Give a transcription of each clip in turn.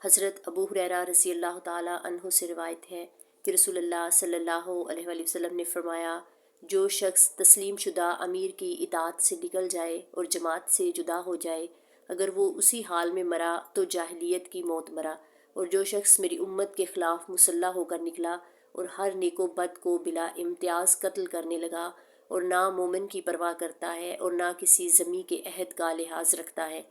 حضرت ابو ہریرہ رضی اللہ تعالیٰ عنہ سے روایت ہے کہ رسول اللہ صلی اللہ علیہ وآلہ وسلم نے فرمایا، جو شخص تسلیم شدہ امیر کی اطاعت سے نکل جائے اور جماعت سے جدا ہو جائے، اگر وہ اسی حال میں مرا تو جاہلیت کی موت مرا، اور جو شخص میری امت کے خلاف مسلح ہو کر نکلا اور ہر نیک و بد کو بلا امتیاز قتل کرنے لگا اور نہ مومن کی پرواہ کرتا ہے اور نہ کسی ذمی کے عہد کا لحاظ رکھتا ہے،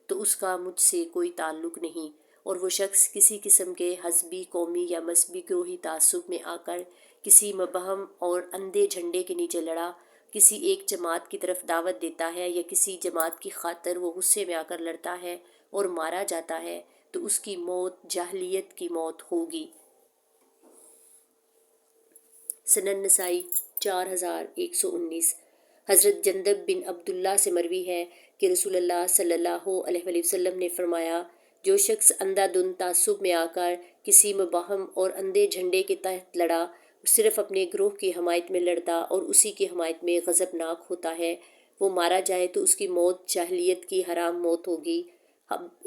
تو اس کا مجھ سے کوئی تعلق نہیں۔ اور وہ شخص کسی قسم کے حزبی، قومی یا مذہبی گروہی تعصب میں آ کر کسی مبہم اور اندھے جھنڈے کے نیچے لڑا، کسی ایک جماعت کی طرف دعوت دیتا ہے یا کسی جماعت کی خاطر وہ غصے میں آ کر لڑتا ہے اور مارا جاتا ہے، تو اس کی موت جاہلیت کی موت ہوگی۔ سنن نسائی 4119۔ حضرت جندب بن عبداللہ سے مروی ہے کہ رسول اللہ صلی اللہ علیہ وآلہ وسلم نے فرمایا، جو شخص اندھا دھند تعصب میں آ کر کسی مبہم اور اندھے جھنڈے کے تحت لڑا، صرف اپنے گروہ کی حمایت میں لڑتا اور اسی کی حمایت میں غضبناک ہوتا ہے، وہ مارا جائے تو اس کی موت جاہلیت کی حرام موت ہوگی۔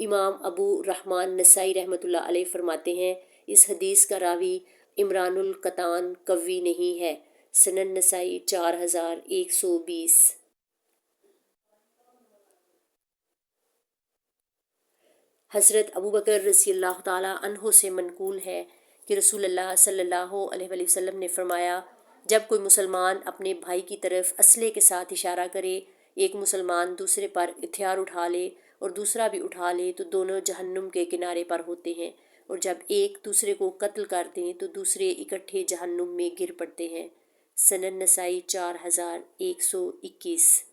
امام ابو رحمن نسائی رحمۃ اللہ علیہ فرماتے ہیں، اس حدیث کا راوی عمران القطان قوی نہیں ہے۔ سنن نسائی 4120۔ حضرت ابوبکر رضی اللہ تعالیٰ عنہ سے منقول ہے کہ رسول اللہ صلی اللہ علیہ وآلہ وسلم نے فرمایا، جب کوئی مسلمان اپنے بھائی کی طرف اسلحے کے ساتھ اشارہ کرے، ایک مسلمان دوسرے پر ہتھیار اٹھا لے اور دوسرا بھی اٹھا لے تو دونوں جہنم کے کنارے پر ہوتے ہیں، اور جب ایک دوسرے کو قتل کر دیں تو دوسرے اکٹھے جہنم میں گر پڑتے ہیں۔ سنن نسائی 4121۔